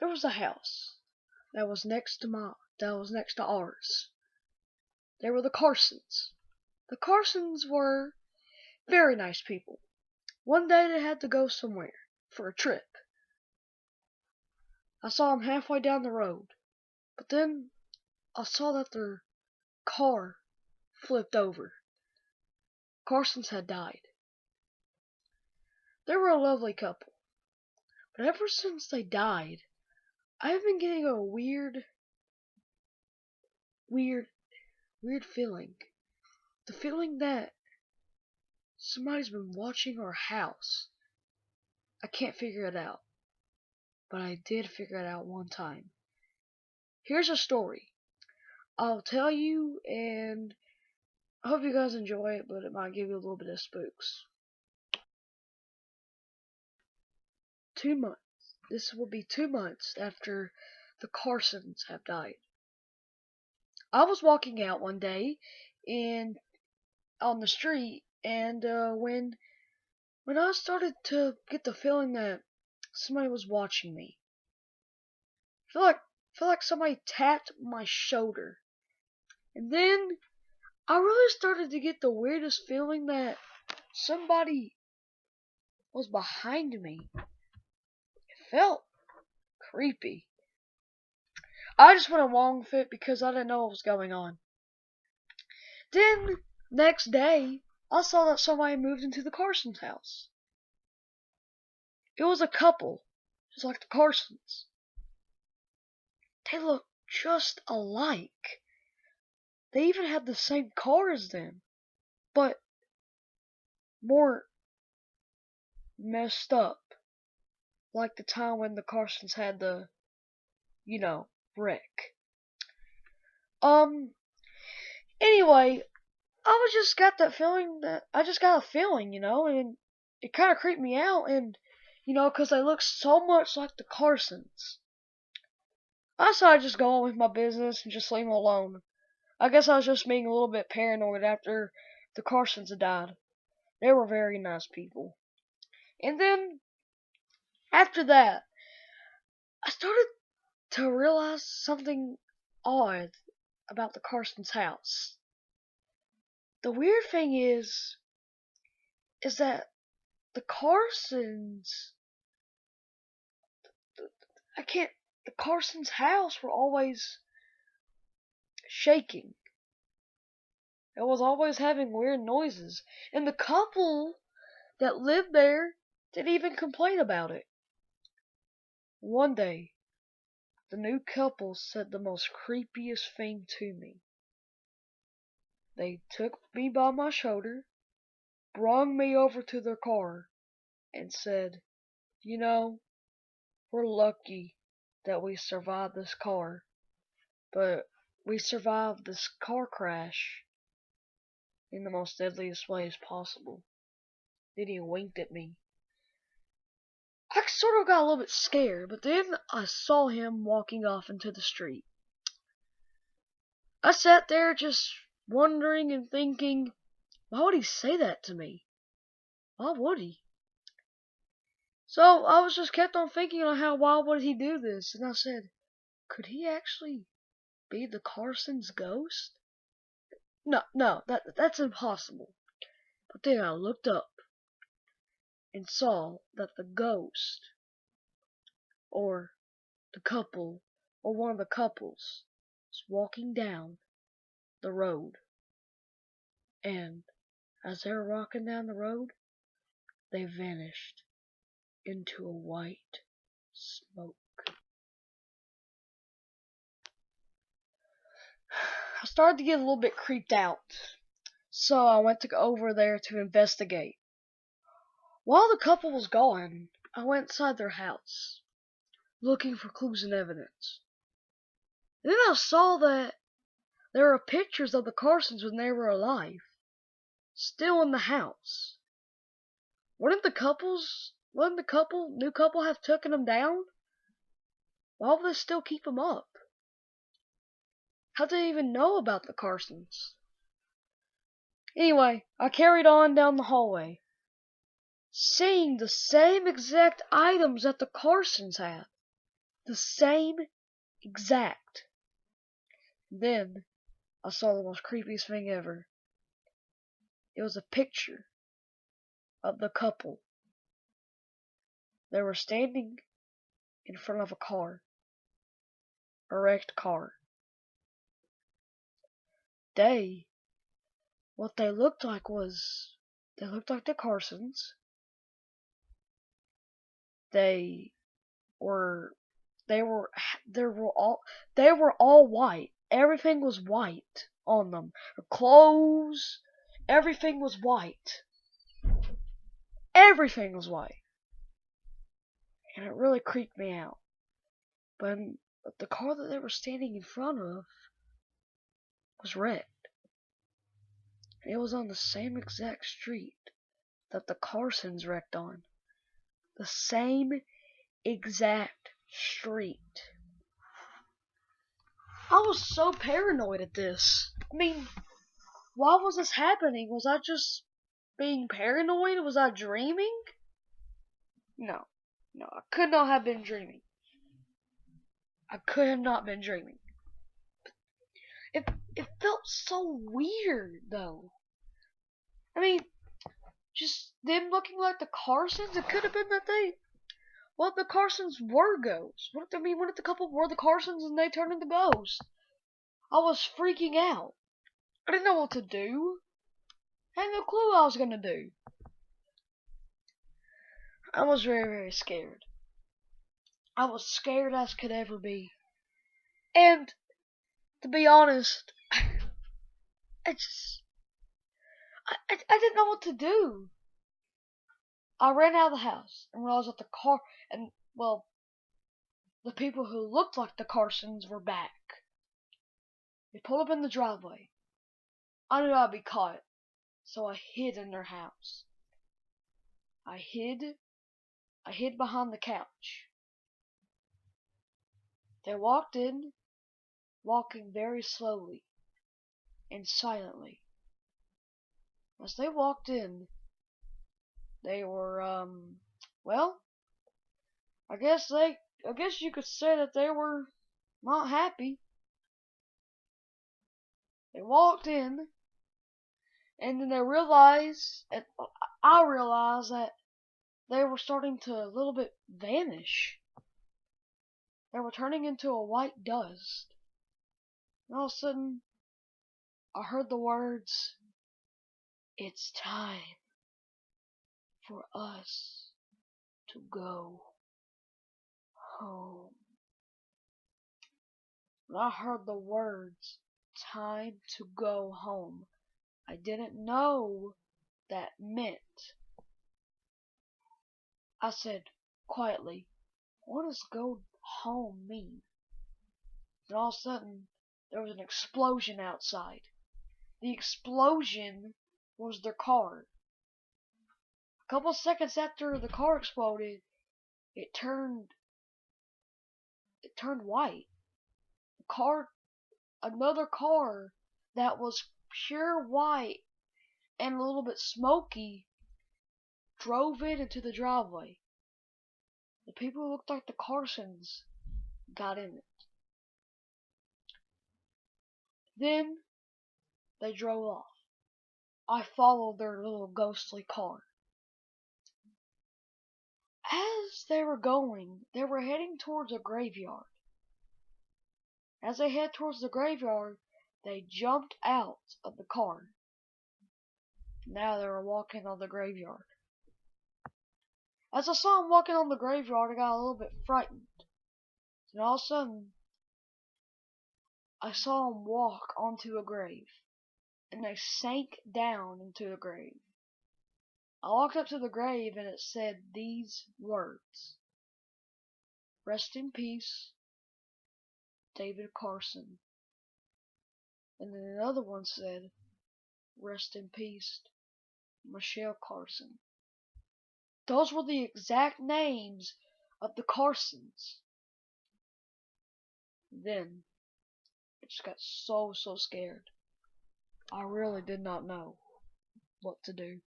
There was a house that was next to ours. They were the Carsons. The Carsons were very nice people. One day they had to go somewhere for a trip. I saw them halfway down the road, but then I saw that their car flipped over. Carsons had died. They were a lovely couple, but ever since they died, I've been getting a weird, weird feeling. The feeling that somebody's been watching our house. I can't figure it out, but I did figure it out one time. Here's a story. I'll tell you, and I hope you guys enjoy it, but it might give you a little bit of spooks. 2 months. This will be 2 months after the Carsons have died. I was walking out one day on the street, and when I started to get the feeling that somebody was watching me, I feel like somebody tapped my shoulder, and then I really started to get the weirdest feeling that somebody was behind me. It felt creepy. I just went along with it because I didn't know what was going on. Then, next day, I saw that somebody moved into the Carson's house. It was a couple, just like the Carsons. They looked just alike. They even had the same car as them, but more messed up. Like the time when the Carsons had the, wreck. Anyway, I just got a feeling, and it kind of creeped me out, and, 'cause they look so much like the Carsons. I decided to just go on with my business and just leave them alone. I guess I was just being a little bit paranoid after the Carsons had died. They were very nice people. And then, after that, I started to realize something odd about the Carsons' house. The weird thing is that the Carsons, the Carsons' house were always shaking. It was always having weird noises. And the couple that lived there didn't even complain about it. One day, the new couple said the most creepiest thing to me. They took me by my shoulder, brung me over to their car, and said, we're lucky that we survived this car, but we survived this car crash in the most deadliest ways possible. Then he winked at me. I sort of got a little bit scared, but then I saw him walking off into the street. I sat there just wondering and thinking, why would he say that to me? Why would he? So I was just kept on thinking on why would he do this? And I said, could he actually be the Carson's ghost? No, that's impossible. But then I looked up and saw that the ghost, or the couple, or one of the couples, was walking down the road. And as they were walking down the road, they vanished into a white smoke. I started to get a little bit creeped out, so I went to go over there to investigate. While the couple was gone, I went inside their house, looking for clues and evidence. And then I saw that there were pictures of the Carsons when they were alive, still in the house. Wouldn't the new couple have taken them down? Why would they still keep them up? How did they even know about the Carsons? Anyway, I carried on down the hallway, seeing the same exact items that the Carsons had. The same exact. Then I saw the most creepiest thing ever. It was a picture of the couple. They were standing in front of a car. A wrecked car. What they looked like was, they looked like the Carsons. They were, they were, they were all white. Everything was white on them. Their clothes, everything was white. Everything was white. And it really creeped me out. But the car that they were standing in front of was wrecked. It was on the same exact street that the Carsons wrecked on. The same exact street. I was so paranoid at this. I mean, why was this happening? Was I just being paranoid? Was I dreaming? No, I could not have been dreaming. I could have not been dreaming. It felt so weird though. I mean, just them looking like the Carsons. It could have been that the Carsons were ghosts. What if the couple were the Carsons and they turned into ghosts? I was freaking out. I didn't know what to do. I had no clue what I was gonna do. I was very, very scared. I was scared as could ever be. And to be honest, I didn't know what to do. I ran out of the house and realized that the car and the people who looked like the Carsons were back. They pulled up in the driveway. I knew I'd be caught, so I hid in their house. I hid behind the couch. They walked in, walking very slowly and silently. As they walked in, they were, I guess you could say that they were not happy. They walked in, and then I realized that they were starting to a little bit vanish. They were turning into a white dust. And all of a sudden, I heard the words, "It's time for us to go home." When I heard the words, "Time to go home," I didn't know that meant. I said quietly, "What does go home mean?" And all of a sudden, there was an explosion outside. The explosion was their car. A couple seconds after the car exploded, it turned white. Another car that was pure white and a little bit smoky drove it into the driveway. The people who looked like the Carsons got in it. Then they drove off. I followed their little ghostly car. As they were going, they were heading towards a graveyard. As they head towards the graveyard, they jumped out of the car. Now they were walking on the graveyard. As I saw them walking on the graveyard, I got a little bit frightened. And all of a sudden, I saw them walk onto a grave. And they sank down into the grave. I walked up to the grave and it said these words: "Rest in peace, David Carson." And then another one said, "Rest in peace, Michelle Carson." Those were the exact names of the Carsons. Then I just got so scared. I really did not know what to do.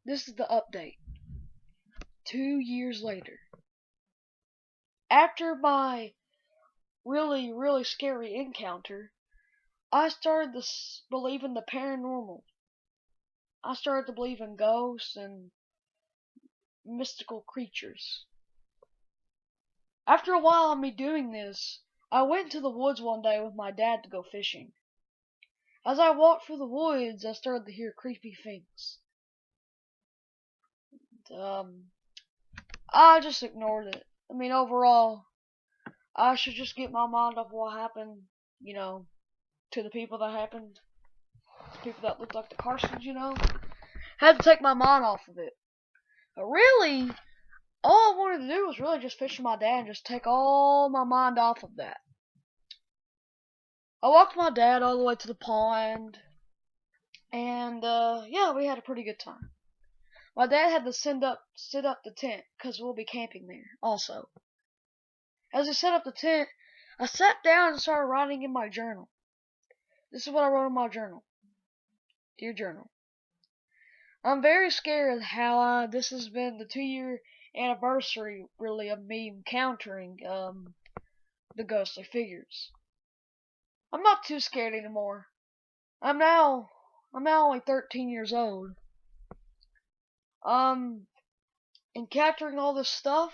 This is the update. 2 years later. After my really, really scary encounter, I started to believe in the paranormal. I started to believe in ghosts and mystical creatures. After a while of me doing this, I went into the woods one day with my dad to go fishing. As I walked through the woods, I started to hear creepy things. I just ignored it. I mean, overall, I should just get my mind off what happened, to the people that happened. The people that looked like the Carsons. Had to take my mind off of it. But really, all I wanted to do was really just fish with my dad and just take all my mind off of that. I walked my dad all the way to the pond, and yeah, we had a pretty good time. My dad had to set up the tent, because we'll be camping there also. As he set up the tent, I sat down and started writing in my journal. This is what I wrote in my journal. Dear journal, I'm very scared how this has been the 2-year anniversary, really, of me encountering the ghostly figures. I'm not too scared anymore. I'm now only 13 years old. Encountering all this stuff,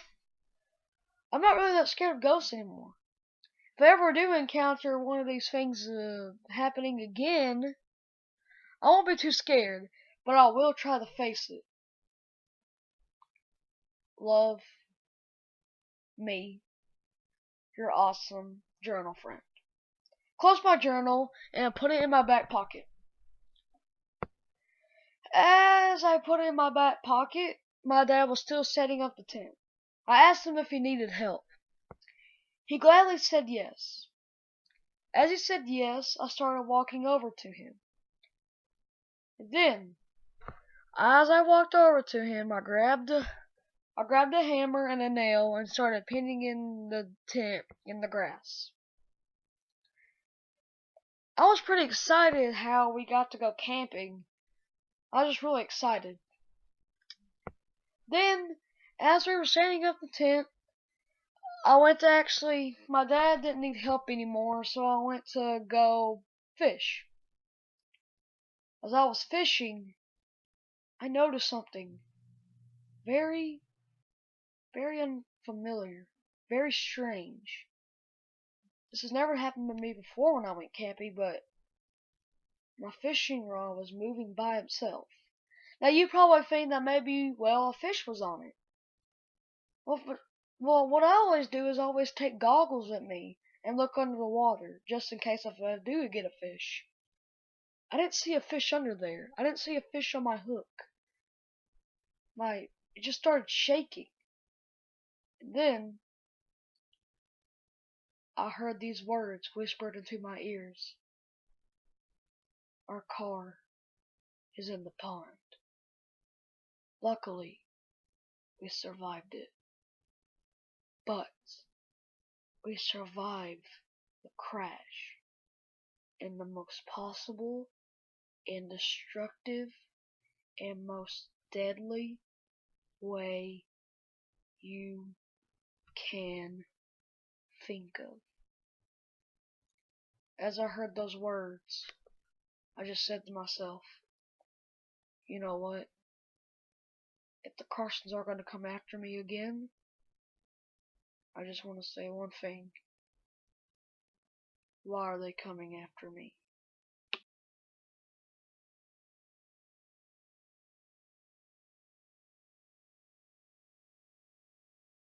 I'm not really that scared of ghosts anymore. If I ever do encounter one of these things happening again, I won't be too scared, but I will try to face it. Love, me, your awesome journal friend. Close my journal and put it in my back pocket. As I put it in my back pocket, my dad was still setting up the tent. I asked him if he needed help. He gladly said yes. As he said yes, I started walking over to him. And then, as I walked over to him, I grabbed a hammer and a nail and started pinning in the tent in the grass. I was pretty excited how we got to go camping. I was just really excited. Then, as we were setting up the tent, I went to my dad didn't need help anymore, so I went to go fish. As I was fishing, I noticed something very, very unfamiliar, very strange. This has never happened to me before when I went camping, but my fishing rod was moving by itself. Now you probably think that maybe, a fish was on it. Well, what I always do is always take goggles with me and look under the water, just in case if I do get a fish. I didn't see a fish under there. I didn't see a fish on my hook. It just started shaking. And then, I heard these words whispered into my ears. Our car is in the pond. Luckily, we survived it. But we survived the crash in the most possible and destructive and most deadly way you can think of. As I heard those words, I just said to myself, you know what? If the Carsons are going to come after me again, I just want to say one thing. Why are they coming after me?